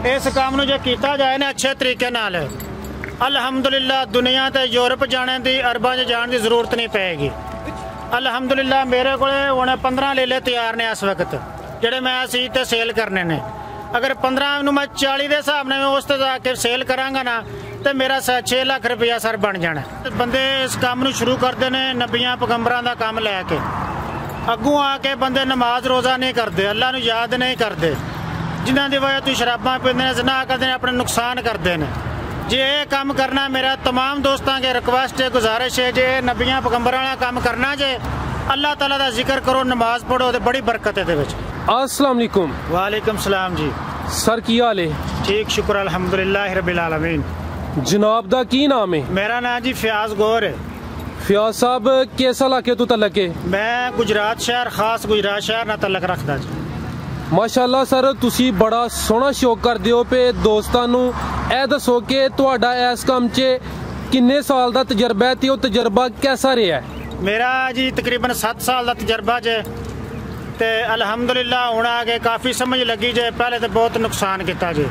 इस काम नूं जे कीता जाए ना अच्छे तरीके नाल अलहमदुलिल्लाह दुनिया ते यूरोप जाने की अरबां च जाने की जरूरत नहीं पेगी। अलहमदुलिल्लाह मेरे को हुण 15 लेले तैयार ने इस वक्त जेडे मैं सी ते सेल करने ने। अगर 15 नूं मैं 40 के हिसाब ने उस ते जाके सेल करांगा ना तो मेरा 6 लाख रुपया सर बन जाना। बंदे इस काम नूं शुरू करते हैं नबियां पैगंबरां दा काम लैके, अगों आके बंदे नमाज रोज़ा नहीं करते, अल्लाह नूं याद नहीं करते, जिन्हां दी वजह तो शराबां पींदे ने, ज़िना करदे ने, अपने नुकसान करते हैं। जे ये काम करना मेरा तमाम दोस्तों के रिक्वेस्ट है, गुजारिश है, जे नबियां पैगंबरां वाला काम करना जे अल्लाह ताला दा जिक्र करो, नमाज पढ़ो तो बड़ी बरकत है। अस्सलाम वालेकुम। वालेकुम सलाम जी। सर की हाल है? ठीक शुक्र अल्हम्दुलिल्लाह रब्बिल आलमीन। जनाब दा की नाम है? मेरा नाम जी फयाज गौर है। फयाज साहब किस इलाके तो तलक है? मैं गुजरात शहर, खास गुजरात शहर ना तलक रखदा जी। माशाअल्लाह सर तुसी बड़ा सोहना शौक करदे हो पे दोस्तां नूं ए दसो कि तुहाडा इस काम च किन्ने साल दा तजर्बा है ते ओह तजर्बा कैसा रहा है? मेरा जी तकरीबन 7 साल का तजर्बा जे ते अलहमदुलिल्लाह हुण आगे काफ़ी समझ लगी जे, पहले तो बहुत नुकसान किया जे।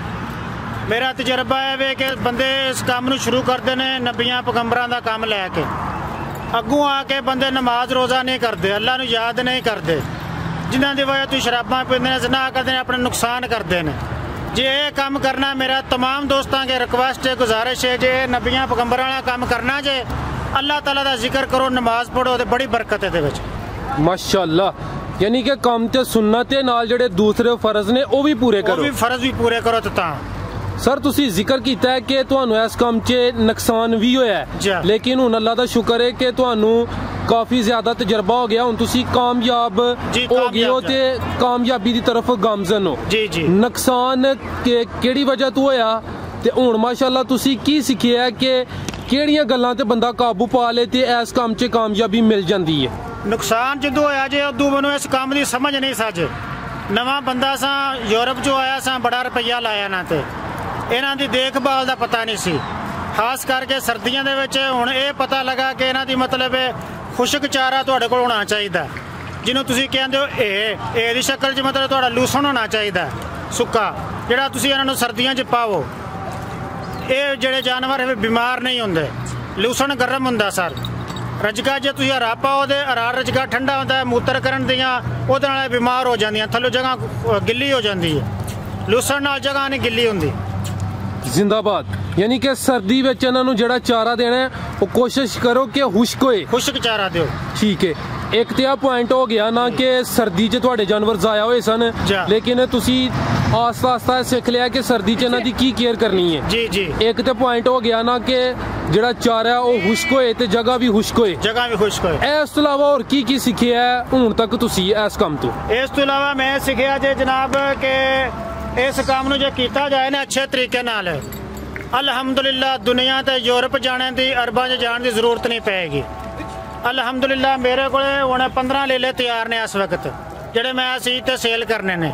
मेरा तजर्बा है वे कि बंदे इस काम नूं शुरू करते हैं नबियां पैगंबरां दा काम लैके, अगों आके बंदे नमाज रोज़ा नहीं करते, अल्लाह नूं याद नहीं करते, जिन्हां दी वजह तो शराबां पींदे ने, ज़िना करदे ने, अपने नुकसान करते हैं। जे ये काम करना मेरा तमाम दोस्तों के रिक्वेस्ट है, गुजारिश है, जे नबियां पैगंबरां वाला काम करना जे अल्लाह ताला दा जिक्र करो, नमाज पढ़ो तो बड़ी बरकत है। माशाअल्लाह, यानी कि काम ते सुन्नत ते नाल जेडे दूसरे फर्ज ने वो भी पूरे करो। वो भी फर्ज भी पूरे करो। तो सर तुसी जिक्र किया है कि तुहानू इस काम च नुकसान भी होया है, लेकिन हुण अल्लाह दा शुक्र है कि तुहानू काफी ज्यादा तजर्बा हो गया, हुण तुसी कामयाब हो गए हो ते कामयाबी दी तरफ गामजन हो। जी जी। नुकसान केड़ी वजह तो होया ते हुण माशाअल्लाह तुसी की सिक्खिया है कि केड़ियां गल्लां ते बंदा काबू पा ले ते इस काम च कामयाबी मिल जांदी है? नुकसान जदों होया जे उदों मैनूं इस काम दी समझ नहीं सज। नवां बंदा सा, यूरोप जो आया सा, बड़ा रुपया लाया ना ते इन्हां दी देखभाल दा पता नहीं सी, खास करके सर्दियां दे विच। हुण ये पता लगा कि इन्हां दी मतलब खुशक चारा तुहाडे कोल होना चाहिदा, जिन्हों तुसीं कहंदे हो ए दी शक्ल च, मतलब तुहाडा लूसन होना चाहिदा सुक्का, जिहड़ा तुसीं इन्हां नूं सर्दियां च पाओ। ये जिहड़े जानवर बीमार नहीं हुंदे, लूसन गर्म हुंदा सर। रजका जे तुसीं हरा पाओ ते हरा रजका ठंडा हुंदा है, मूत्र करन दियां ओहदे नाल बीमार हो जांदियां, थल्लों जगह गिल्ली हो जांदी है, लूसन नाल जगह नहीं गिल्ली हुंदी। जिंदाबाद। यानी कि सर्दी में इन्हां नूं जेहड़ा चारा देना है वो कोशिश करो कि खुश्क होए, खुश्क चारा दिओ। ठीक है। एक तो पॉइंट हो गया ना कि सर्दी च तुहाडे जानवर जाया होए सन, लेकिन तुसी आस्ता आस्ता सीख लिया कि सर्दी च इन्हां दी की केयर करनी है। जी जी। एक तो पॉइंट हो गया ना कि जेहड़ा चारा है वो खुश्क होए ते जगह भी खुश्क होए, जगह भी खुश्क होए। इस तो इलावा होर की सीखिया है हुण तक तुसी इस काम तो? इस तो इलावा मैं सीखिया जे जनाब के इस काम नूं जे कीता जाए ना अच्छे तरीके नाल अलहमदुलिल्लाह दुनिया ते यूरोप जाने की अरबां च जाने की जरूरत नहीं पेगी। अलहमदुलिल्लाह मेरे को हुण 15 लेले तैयार ने इस वक्त जेडे मैं सी ते सेल करने ने।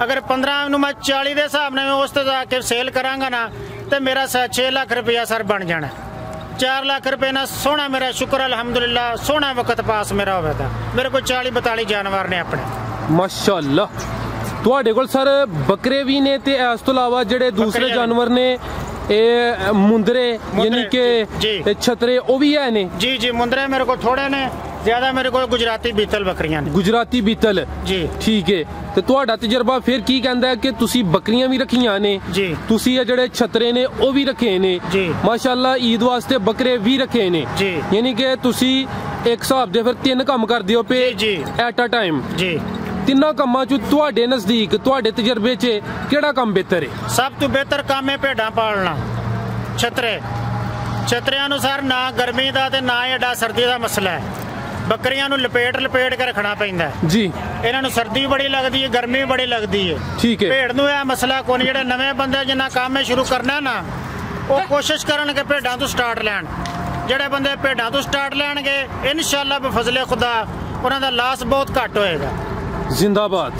अगर 15 नूं मैं 40 के हिसाब ने उस ते जाके सेल करांगा ना तो मेरा 6 लाख रुपया सर बन जाना। 4 लाख रुपये ना सोहना मेरा शुक्र अलहमदुलिल्लाह सोहना वक्त पास मेरा होगा। मेरे को 40-42 जानवर ने अपने। माशाअल्लाह। तुहाडे कोल सर बकरे भी ने ते इस तो इलावा जेडे दूसरे जानवर ने मुंदरे यानी कि छतरे वो भी है ने? जी जी मुंदरे मेरे को थोड़े ने, ज्यादा मेरे को गुजराती बीतल बकरियां ने। गुजराती बीतल जी ठीक है। तो तुहाडा तजर्बा फिर की कहंदा है कि तुसी बकरियां भी रखियां ने जी, तुसी ये जेडे छतरे ने वो भी रखे ने जी, माशाअल्लाह ईद वास्ते बकरे भी रखे ने जी। यानी कि तुसी एक हिसाब दे फिर 3 काम करदे हो पे एट अ टाइम जी। तिना कामां चों तुहाडे नजदीक तुहाडे तजर्बे च केड़ा काम बेहतर है? सब तो बेहतर काम है भेडां पालना। छतरियां नूं सर ना गर्मी दा ते ना एडा सर्दी दा मसला है। बकरियां नूं लपेट के रखना पैंदा है जी। इन्हां नूं सर्दी बड़ी लगदी है, गर्मी बड़ी लगदी है। ठीक है। भेड़ नूं यह मसला कोई जेहड़े नवें बंदे जिन्ना काम शुरू करना ना वो कोशिश करनगे भेडां तो स्टार्ट लैण। जेहड़े बंदे भेडां तो स्टार्ट लैणगे इंशाअल्लाह बफजले खुदा उन्हां दा लॉस बहुत घट होएगा। जिंदाबाद।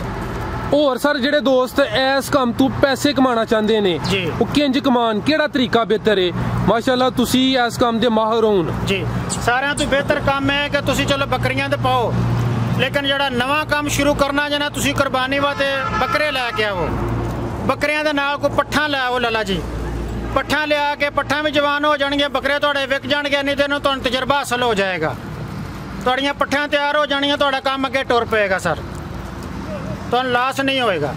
और सर जेडे दोस्त इस काम तू पैसे कमाना चाहते ने वो किंज कमान, केड़ा तरीका बेहतर है? माशाअल्लाह तुसी इस काम दे माहिर हो जी। सारियां तो बेहतर काम है कि तुसी चलो बकरियां ते पाओ, लेकिन जेड़ा नवा काम शुरू करना जना तुसी कुर्बानी वास्ते बकरे लैके आओ। ਬੱਕਰੀਆਂ ਦੇ ਨਾਲ ਕੋਈ ਪੱਠਾ ਲੈ ਆਓ ਲਾਲਾ ਜੀ, ਪੱਠਾ ਲਿਆ ਕੇ ਪੱਠਾ ਵੀ ਜਵਾਨ ਹੋ ਜਾਣਗੇ, ਬੱਕਰੇ ਤੁਹਾਡੇ ਵਿਕ ਜਾਣਗੇ, ਨਹੀਂ ਤੇ ਤੁਹਾਨੂੰ ਤਜਰਬਾ ਹਾਸਲ ਹੋ ਜਾਏਗਾ, ਤੁਹਾਡੀਆਂ ਪੱਠਿਆਂ ਤਿਆਰ ਹੋ ਜਾਣੀਆਂ, ਤੁਹਾਡਾ ਕੰਮ ਅੱਗੇ ਟੁਰ ਪਏਗਾ ਸਰ, ਤੁਹਾਨੂੰ ਲਾਸ ਨਹੀਂ ਹੋਏਗਾ।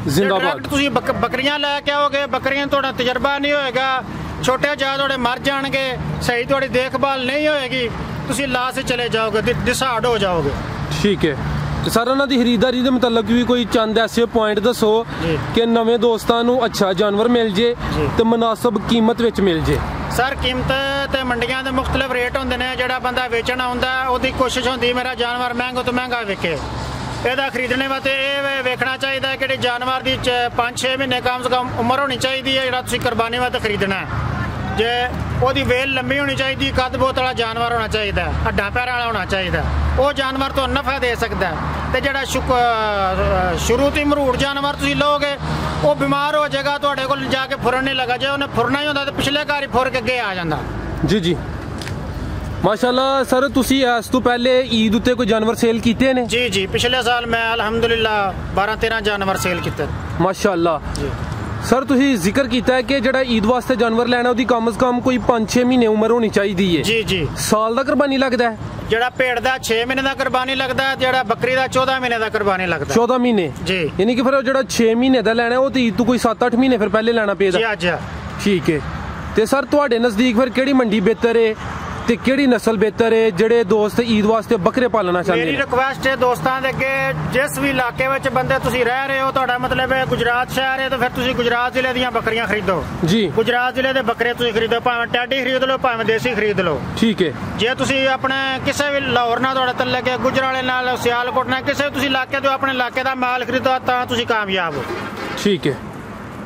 ਜ਼ਿੰਦਾਬਾਦ। ਤੁਸੀਂ ਬੱਕਰੀਆਂ ਲੈ ਕੇ ਆਓਗੇ, ਬੱਕਰੀਆਂ ਤੁਹਾਡਾ ਤਜਰਬਾ ਨਹੀਂ ਹੋਏਗਾ, ਛੋਟੇ ਜਾ ਤੁਹਾਡੇ ਮਰ ਜਾਣਗੇ, ਸਹੀ ਤੁਹਾਡੀ ਦੇਖਭਾਲ ਨਹੀਂ ਹੋਏਗੀ, ਤੁਸੀਂ ਲਾਸ ਚਲੇ ਜਾਓਗੇ, ਡਿਸਾਰਡ ਹੋ ਜਾਓਗੇ। ਠੀਕ ਹੈ। ਸਰ ਉਹਨਾਂ ਦੀ ਖਰੀਦਦਾਰੀ ਦੇ ਮੁਤਲਕ ਵੀ ਕੋਈ ਚੰਦ ਐਸੇ ਪੁਆਇੰਟ ਦੱਸੋ ਕਿ ਨਵੇਂ ਦੋਸਤਾਂ ਨੂੰ ਅੱਛਾ ਜਾਨਵਰ ਮਿਲ ਜੇ ਤੇ ਮੁਨਾਸਬ ਕੀਮਤ ਵਿੱਚ ਮਿਲ ਜੇ। ਸਰ ਕੀਮਤ ਤੇ ਮੰਡੀਆਂ ਦੇ ਮੁxtਲਫ ਰੇਟ ਹੁੰਦੇ ਨੇ, ਜਿਹੜਾ ਬੰਦਾ ਵੇਚਣ ਆਉਂਦਾ ਉਹਦੀ ਕੋਸ਼ਿਸ਼ ਹੁੰਦੀ ਮੇਰਾ ਜਾਨਵਰ ਮਹਿੰਗਾ ਤੋਂ ਮਹਿੰਗਾ ਵਿਕੇ। ਇਹਦਾ ਖਰੀਦਣੇ ਵਾਸਤੇ ਇਹ ਵੇਖਣਾ ਚਾਹੀਦਾ ਕਿ ਜਾਨਵਰ ਦੀ 5-6 ਮਹੀਨੇ ਕਮ ਸੇ ਕਮ ਉਮਰ ਹੋਣੀ ਚਾਹੀਦੀ ਹੈ, ਜਿਹੜਾ ਤੁਸੀਂ ਕੁਰਬਾਨੀ ਵਾਸਤੇ ਖਰੀਦਣਾ ਹੈ। ਜੇ ਉਹਦੀ ਵੇਲ ਲੰਮੀ ਹੋਣੀ ਚਾਹੀਦੀ, ਕੱਦ ਬਹੁਤ ਵਾਲਾ ਜਾਨਵਰ ਹੋਣਾ ਚਾਹੀਦਾ, ਹੱਡਾਂ ਪੈਰਾਂ ਵਾਲਾ ਹੋਣਾ ਚਾਹੀਦਾ, ਉਹ ਜਾਨਵਰ ਤੁਹਾਨੂੰ ਨਫਾ ਦੇ ਸਕਦਾ। ਤੇ ਜਿਹੜਾ ਸ਼ੁਰੂ ਤੋਂ ਮਰੂੜ ਜਾਨਵਰ ਤੁਸੀਂ ਲਓਗੇ ਉਹ ਬਿਮਾਰ ਹੋ ਜਾਏਗਾ, ਤੁਹਾਡੇ ਕੋਲ ਜਾ ਕੇ ਫੁਰਨ ਨਹੀਂ ਲੱਗਾ, ਜੇ ਉਹਨੇ ਫੁਰਨਾ ਹੀ ਹੁੰਦਾ ਤਾਂ ਪਿਛਲੇ ਘਰ ਹੀ ਫੁਰ ਕੇ ਅੱਗੇ ਆ ਜਾਂਦਾ। ਜੀ ਜੀ, ਮਾਸ਼ਾਅੱਲਾ। ਸਰ ਤੁਸੀਂ ਇਸ ਤੋਂ ਪਹਿਲੇ ਈਦ ਉੱਤੇ ਕੋਈ ਜਾਨਵਰ ਸੇਲ ਕੀਤੇ ਨੇ? ਜੀ ਜੀ, ਪਿਛਲੇ ਸਾਲ ਮੈਂ ਅਲਹਮਦੁਲਿਲਾ 12-13 ਜਾਨਵਰ ਸੇਲ ਕੀਤੇ। ਮਾਸ਼ਾਅੱਲਾ। ਸਰ ਤੁਸੀਂ ਜ਼ਿਕਰ ਕੀਤਾ ਹੈ ਕਿ ਜਿਹੜਾ ਈਦ ਵਾਸਤੇ ਜਾਨਵਰ ਲੈਣਾ ਉਹਦੀ ਕਮ ਸੇ ਕਮ ਕੋਈ 5-6 ਮਹੀਨੇ ਉਮਰ ਹੋਣੀ ਚਾਹੀਦੀ ਹੈ। ਜੀ ਜੀ। ਸਾਲ ਦਾ ਕੁਰਬਾਨੀ ਲੱਗਦਾ ਹੈ? ਜਿਹੜਾ ਭੇਡ ਦਾ 6 ਮਹੀਨੇ ਦਾ ਕੁਰਬਾਨੀ ਲੱਗਦਾ ਹੈ, ਜਿਹੜਾ ਬੱਕਰੀ ਦਾ 14 ਮਹੀਨੇ ਦਾ ਕੁਰਬਾਨੀ ਲੱਗਦਾ। 14 ਮਹੀਨੇ ਜੀ। ਯਾਨੀ ਕਿ ਫਿਰ ਉਹ ਜਿਹੜਾ 6 ਮਹੀਨੇ ਦਾ ਲੈਣਾ ਉਹ ਤੇ ਈਦ ਤੋਂ ਕੋਈ 7-8 ਮਹੀਨੇ ਫਿਰ ਪਹਿਲੇ ਲੈਣਾ ਪਏਗਾ। ਜੀ ਅੱਛਾ। ਠੀਕ ਹੈ। ਤੇ ਸਰ ਤੁਹਾਡੇ ਨਜ਼ਦੀਕ ਫਿਰ ਕਿਹੜੀ ਮੰਡੀ ਬਿਹਤਰ ਹੈ ਤੇ ਕਿਹੜੀ ਨਸਲ ਬਿਹਤਰ ਹੈ ਜਿਹੜੇ ਦੋਸਤ ਈਦ ਵਾਸਤੇ ਬੱਕਰੇ ਪਾਲਣਾ ਚਾਹੁੰਦੇ ਨੇ? ਮੇਰੀ ਰਿਕੁਐਸਟ ਹੈ ਦੋਸਤਾਂ ਦੇ ਅੱਗੇ, ਜਿਸ ਵੀ ਇਲਾਕੇ ਵਿੱਚ ਬੰਦੇ ਤੁਸੀਂ ਰਹਿ ਰਹੇ ਹੋ, ਤੁਹਾਡਾ ਮਤਲਬ ਹੈ ਗੁਜਰਾਤ ਸ਼ਹਿਰ ਹੈ, ਤਾਂ ਫਿਰ ਤੁਸੀਂ ਗੁਜਰਾਤ ਜ਼ਿਲ੍ਹੇ ਦੀਆਂ ਬੱਕਰੀਆਂ ਖਰੀਦੋ ਜੀ। ਗੁਜਰਾਤ ਜ਼ਿਲ੍ਹੇ ਦੇ ਬੱਕਰੇ ਤੁਸੀਂ ਖਰੀਦੋ, ਭਾਵੇਂ ਟੈਡੀ ਖਰੀਦ ਲਓ ਭਾਵੇਂ ਦੇਸੀ ਖਰੀਦ ਲਓ। ਠੀਕ ਹੈ। ਜੇ ਤੁਸੀਂ ਆਪਣੇ ਕਿਸੇ ਵੀ ਲਾਹੌਰ ਨਾਲ ਤੁਹਾਡੇ ਤੱਲੇ ਕੇ ਗੁਜਰਾਲੇ ਨਾਲ ਸਿਆਲਕੋਟ ਨਾਲ ਕਿਸੇ ਤੁਸੀਂ ਇਲਾਕੇ ਤੋਂ ਆਪਣੇ ਇਲਾਕੇ ਦਾ ਮਾਲ ਖਰੀਦੋ ਤਾਂ ਤੁਸੀਂ ਕਾਮਯਾਬ ਹੋ। ਠੀਕ ਹੈ।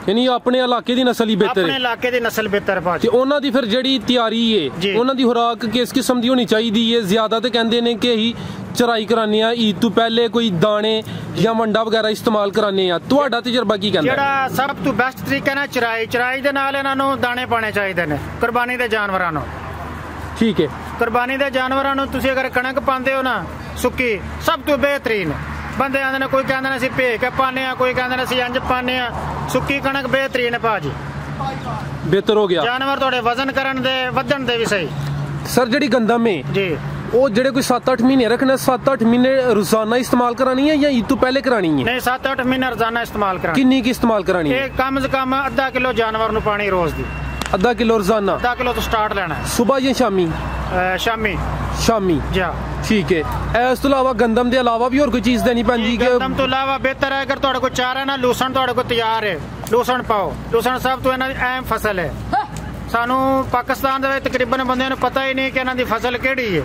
ਯਾਨੀ ਆਪਣੇ ਇਲਾਕੇ ਦੀ ਨਸਲ ਹੀ ਬਿਹਤਰ ਹੈ? ਆਪਣੇ ਇਲਾਕੇ ਦੀ ਨਸਲ ਬਿਹਤਰ ਭਾਜੀ। ਤੇ ਉਹਨਾਂ ਦੀ ਫਿਰ ਜਿਹੜੀ ਤਿਆਰੀ ਹੈ, ਉਹਨਾਂ ਦੀ ਖੁਰਾਕ ਕਿਸ ਕਿਸਮ ਦੀ ਹੋਣੀ ਚਾਹੀਦੀ ਹੈ? ਜ਼ਿਆਦਾ ਤੇ ਕਹਿੰਦੇ ਨੇ ਕਿ ਹੀ ਚਰਾਈ ਕਰਾਨੇ ਆ ਈਦ ਤੋਂ ਪਹਿਲੇ, ਕੋਈ ਦਾਣੇ ਜਾਂ ਮੰਡਾ ਵਗੈਰਾ ਇਸਤੇਮਾਲ ਕਰਾਨੇ ਆ, ਤੁਹਾਡਾ ਤਜਰਬਾ ਕੀ ਕਹਿੰਦਾ? ਜਿਹੜਾ ਸਭ ਤੋਂ ਬੈਸਟ ਤਰੀਕਾ ਨਾ ਚਰਾਈ ਦੇ ਨਾਲ ਇਹਨਾਂ ਨੂੰ ਦਾਣੇ ਪਾਣੇ ਚਾਹੀਦੇ ਨੇ ਕੁਰਬਾਨੀ ਦੇ ਜਾਨਵਰਾਂ ਨੂੰ। ਠੀਕ ਹੈ। ਕੁਰਬਾਨੀ ਦੇ ਜਾਨਵਰਾਂ ਨੂੰ ਤੁਸੀਂ ਅਗਰ ਕਣਕ ਪਾਉਂਦੇ ਹੋ ਨਾ ਸੁੱਕੀ, ਸਭ ਤੋਂ ਬਿਹਤਰੀਨ। ਬੰਦੇ ਆਂਦੇ ਨੇ, ਕੋਈ ਕਹਿੰਦੇ ਨੇ ਅਸੀਂ ਭੇਜ ਕੇ ਪਾਉਂਦੇ ਆ, ਕੋਈ ਕਹਿੰਦੇ ਨੇ ਅਸੀਂ ਇੰਜ ਪਾਉਂਦੇ ਆ, ਸੁੱਕੀ ਕਣਕ ਬਿਹਤਰੀਨ ਹੈ ਭਾਜੀ। ਬਿਹਤਰ ਹੋ ਗਿਆ ਜਾਨਵਰ ਤੁਹਾਡੇ ਵਜ਼ਨ ਕਰਨ ਦੇ ਵਧਣ ਦੇ ਵੀ ਸਹੀ। ਸਰ ਜਿਹੜੀ ਗੰਦਮ ਹੈ ਜੀ, ਉਹ ਜਿਹੜੇ ਕੋਈ 7-8 ਮਹੀਨੇ ਰੱਖਣਾ, 7-8 ਮਹੀਨੇ ਰੋਜ਼ਾਨਾ ਇਸਤੇਮਾਲ ਕਰਾਣੀ ਹੈ ਜਾਂ ਈਦ ਤੋਂ ਪਹਿਲੇ ਕਰਾਣੀ ਹੈ? ਨਹੀਂ, 7-8 ਮਹੀਨੇ ਰੋਜ਼ਾਨਾ ਇਸਤੇਮਾਲ ਕਰਾਣੀ। ਕਿੰਨੀ ਕੀ ਇਸਤੇਮਾਲ ਕਰਾਣੀ ਹੈ? ਕਮ ਸੇ ਕਮ ਅੱਧਾ ਕਿਲੋ ਜਾਨਵਰ ਨੂੰ ਪਾਣੀ ਰੋਜ਼ ਦੀ। ਅੱਧਾ ਕਿਲੋ ਰੋਜ਼ਾਨਾ? ਅੱਧਾ ਕਿਲੋ ਤੋਂ ਸਟਾਰਟ ਲੈਣਾ ਹੈ। ਸਵੇਰ ਜਾਂ ਸ਼ਾਮੀ? ਸ਼ਾਮੀ ਜੀ। ਠੀਕ ਹੈ। ਇਸ ਤੋਂ ਇਲਾਵਾ ਗੰਦਮ ਦੇ ਇਲਾਵਾ ਵੀ ਹੋਰ ਕੋਈ ਚੀਜ਼ ਦੇਣੀ ਪੈਂਦੀ? ਗੰਦਮ ਤੋਂ ਇਲਾਵਾ ਬਿਹਤਰ ਹੈ ਅਗਰ ਤੁਹਾਡੇ ਕੋਲ ਚਾਰਾ ਨਾ ਲੂਸਣ ਤੁਹਾਡੇ ਕੋਲ ਤਿਆਰ ਹੈ, ਲੂਸਣ ਪਾਓ। ਲੂਸਣ ਸਭ ਤੋਂ ਇਹਨਾਂ ਦੀ ਅਹਿਮ ਫਸਲ ਹੈ। ਸਾਨੂੰ ਪਾਕਿਸਤਾਨ ਦੇ ਵਿੱਚ ਤਕਰੀਬਨ ਬੰਦਿਆਂ ਨੂੰ ਪਤਾ ਹੀ ਨਹੀਂ ਕਿ ਇਹਨਾਂ ਦੀ ਫਸਲ ਕਿਹੜੀ ਹੈ।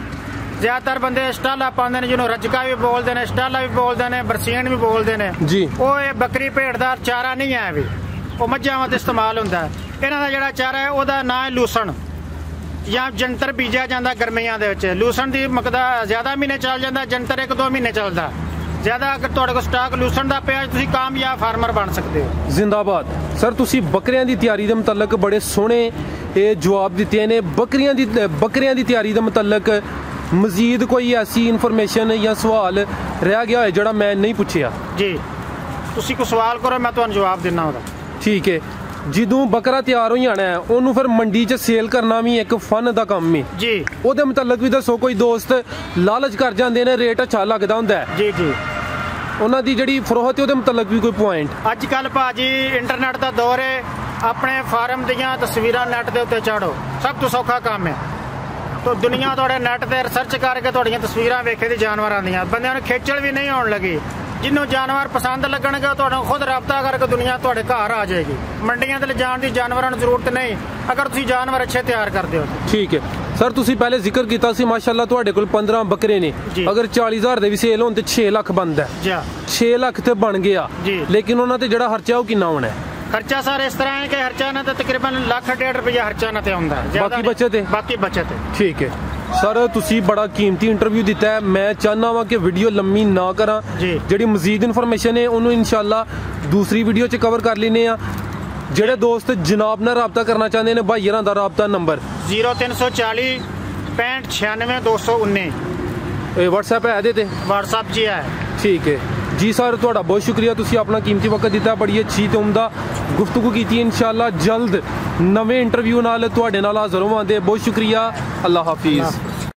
ਜ਼ਿਆਦਾਤਰ ਬੰਦੇ ਸਟਾਲਾ ਪਾਉਂਦੇ ਨੇ, ਜਿਹਨੂੰ ਰਜਕਾ ਵੀ ਬੋਲਦੇ ਨੇ, ਸਟਾਲਾ ਵੀ ਬੋਲਦੇ ਨੇ, ਬਰਸੀਨ ਵੀ ਬੋਲਦੇ ਨੇ ਜੀ। ਉਹ ਇਹ ਬੱਕਰੀ ਭੇਡ ਦਾ ਚਾਰਾ ਨਹੀਂ ਹੈ, ਵੀ ਉਹ ਮੱਝਾਂ ਵਾਸਤੇ ਇਸਤੇਮਾਲ ਹੁੰਦਾ। ਇਹਨਾਂ ਦਾ ਜਿਹੜਾ ਚਾਰਾ ਹੈ ਉਹਦਾ ਨਾਂ ਹੈ ਲੂਸਣ, ਜਾਂ ਜੰਤਰ ਬੀਜਿਆ ਜਾਂਦਾ ਗਰਮੀਆਂ ਦੇ ਵਿੱਚ। ਲੂਸਣ ਦੀ ਮਕਦਾਰ ਜ਼ਿਆਦਾ ਮਹੀਨੇ ਚੱਲ ਜਾਂਦਾ, ਜੰਤਰ 1-2 ਮਹੀਨੇ ਚੱਲਦਾ। ਜ਼ਿਆਦਾ ਅਗਰ ਤੁਹਾਡੇ ਕੋਲ ਸਟਾਕ ਲੂਸਣ ਦਾ ਪਿਆ, ਤੁਸੀਂ ਕਾਮਯਾਬ ਫਾਰਮਰ ਬਣ ਸਕਦੇ ਹੋ। ਜ਼ਿੰਦਾਬਾਦ। ਸਰ ਤੁਸੀਂ ਬੱਕਰੀਆਂ ਦੀ ਤਿਆਰੀ ਦੇ ਮੁਤਲਕ ਬੜੇ ਸੋਹਣੇ ਇਹ ਜਵਾਬ ਦਿੱਤੇ ਨੇ। ਬੱਕਰੀਆਂ ਦੀ ਤਿਆਰੀ ਦੇ ਮੁਤਲਕ ਮਜ਼ੀਦ ਕੋਈ ਐਸੀ ਇਨਫੋਰਮੇਸ਼ਨ ਜਾਂ ਸਵਾਲ ਰਹਿ ਗਿਆ ਹੋਏ ਜਿਹੜਾ ਮੈਂ ਨਹੀਂ ਪੁੱਛਿਆ? ਜੀ ਤੁਸੀਂ ਕੋਈ ਸਵਾਲ ਕਰੋ, ਮੈਂ ਤੁਹਾਨੂੰ ਜਵਾਬ ਦੇਣਾ ਉਹਦਾ। ਠੀਕ ਹੈ। ਜਦੋਂ ਬੱਕਰਾ ਤਿਆਰ ਹੋ ਜਾਣਾ ਹੈ, ਉਹਨੂੰ ਫਿਰ ਮੰਡੀ 'ਚ ਸੇਲ ਕਰਨਾ ਵੀ ਇੱਕ ਫਨ ਦਾ ਕੰਮ ਹੈ ਜੀ। ਉਹਦੇ ਮੁਤਲਕ ਵੀ ਦੱਸੋ। ਕੋਈ ਦੋਸਤ ਲਾਲਚ ਕਰ ਜਾਂਦੇ ਨੇ, ਰੇਟ ਅੱਛਾ ਲੱਗਦਾ ਹੁੰਦਾ ਹੈ ਜੀ ਜੀ, ਉਹਨਾਂ ਦੀ ਜਿਹੜੀ ਫਰੋਖਤ ਹੈ ਉਹਦੇ ਮੁਤਲਕ ਵੀ ਕੋਈ ਪੁਆਇੰਟ? ਅੱਜ ਕੱਲ ਭਾਜੀ ਇੰਟਰਨੈਟ ਦਾ ਦੌਰ ਹੈ, ਆਪਣੇ ਫਾਰਮ ਦੀਆਂ ਤਸਵੀਰਾਂ ਨੈਟ ਦੇ ਉੱਤੇ ਚਾੜੋ, ਸਭ ਤੋਂ ਸੌਖਾ ਕੰਮ ਹੈ। ਤਾਂ ਦੁਨੀਆ ਤੁਹਾਡੇ ਨੈਟ ਤੇ ਰਿਸਰਚ ਕਰਕੇ ਤੁਹਾਡੀਆਂ ਤਸਵੀਰਾਂ ਵੇਖੇ ਦੀ ਜਾਨਵਰਾਂ ਦੀਆਂ, ਬੰਦਿਆਂ ਨੂੰ ਖੇਚਲ ਵੀ ਨਹੀਂ ਆਉਣ ਲੱਗੀ। ਜਿਹਨੂੰ ਜਾਨਵਰ ਪਸੰਦ ਲੱਗਣਗੇ ਤੁਹਾਨੂੰ ਖੁਦ ਰਾਬਤਾ ਕਰਕੇ ਦੁਨੀਆ ਤੁਹਾਡੇ ਘਰ ਆ ਜਾਏਗੀ। ਮੰਡੀਆਂ ਤੇ ਲਿਜਾਣ ਦੀ ਜਾਨਵਰਾਂ ਨੂੰ ਜ਼ਰੂਰਤ ਨਹੀਂ, ਅਗਰ ਤੁਸੀਂ ਜਾਨਵਰ ਅੱਛੇ ਤਿਆਰ ਕਰਦੇ ਹੋ। ਠੀਕ ਹੈ। ਸਰ ਤੁਸੀਂ ਪਹਿਲੇ ਜ਼ਿਕਰ ਕੀਤਾ ਸੀ ਮਾਸ਼ਾਅੱਲਾ ਤੁਹਾਡੇ ਕੋਲ 15 ਬੱਕਰੇ ਨੇ, ਅਗਰ 40,000 ਦੇ ਵੀ ਸੇਲ ਹੋਣ ਤੇ 6 ਲੱਖ ਬਣਦਾ। 6 ਲੱਖ ਤੇ ਬਣ ਗਿਆ, ਲੇਕਿਨ ਉਹਨਾਂ ਤੇ ਜਿਹੜਾ ਖਰਚਾ ਉਹ ਕਿੰਨਾ ਹੋਣਾ ਹੈ? ਖਰਚਾ ਸਰ ਇਸ ਤਰ੍ਹਾਂ ਹੈ ਕਿ ਖਰਚਾ ਨਾ ਤਾਂ ਤਕਰੀਬਨ 1.5 ਲੱਖ ਖਰਚਾ ਨਾ ਤੇ ਹੁੰਦਾ, ਬਾਕੀ ਬਚਤ ਹੈ। ਬਾਕੀ ਬਚਤ ਹੈ। ਠੀਕ ਹੈ। ਸਰ ਤੁਸੀਂ ਬੜਾ ਕੀਮਤੀ ਇੰਟਰਵਿਊ ਦਿੱਤਾ ਹੈ। ਮੈਂ ਚਾਹੁੰਦਾ ਵਾਂ ਕਿ ਵੀਡੀਓ ਲੰਮੀ ਨਾ ਕਰਾਂ, ਜਿਹੜੀ ਮਜ਼ੀਦ ਇਨਫੋਰਮੇਸ਼ਨ ਹੈ ਉਹਨੂੰ ਇਨਸ਼ਾਅੱਲਾ ਦੂਸਰੀ ਵੀਡੀਓ 'ਚ ਕਵਰ ਕਰ ਲੈਂਦੇ ਆ। ਜਿਹੜੇ ਦੋਸਤ ਜਨਾਬ ਨਾਲ ਰਾਬਤਾ ਕਰਨਾ ਚਾਹੁੰਦੇ ਨੇ, ਭਾਈਆਂ ਦਾ ਰਾਬਤਾ ਨੰਬਰ 0340 65 96 219। WhatsApp है ਇਹਦੇ ਤੇ? WhatsApp ਜੀ ਹੈ। ਠੀਕ ਹੈ। ਜੀ ਸਰ ਤੁਹਾਡਾ ਬਹੁਤ ਸ਼ੁਕਰੀਆ, ਤੁਸੀਂ ਆਪਣਾ ਕੀਮਤੀ ਵਕਤ ਦਿੱਤਾ, ਬੜੀ ਅੱਛੀ ਤੇ ਉਮਦਾ ਗੁਫ਼ਤਗੂ ਕੀਤੀ। ਇਨਸ਼ਾਅੱਲਾ ਜਲਦ ਨਵੇਂ ਇੰਟਰਵਿਊ ਨਾਲ ਤੁਹਾਡੇ ਨਾਲ ਹਾਜ਼ਰ ਹੋਵਾਂਗੇ। ਬਹੁਤ ਸ਼ੁਕਰੀਆ, ਅੱਲਾ ਹਾਫਿਜ਼।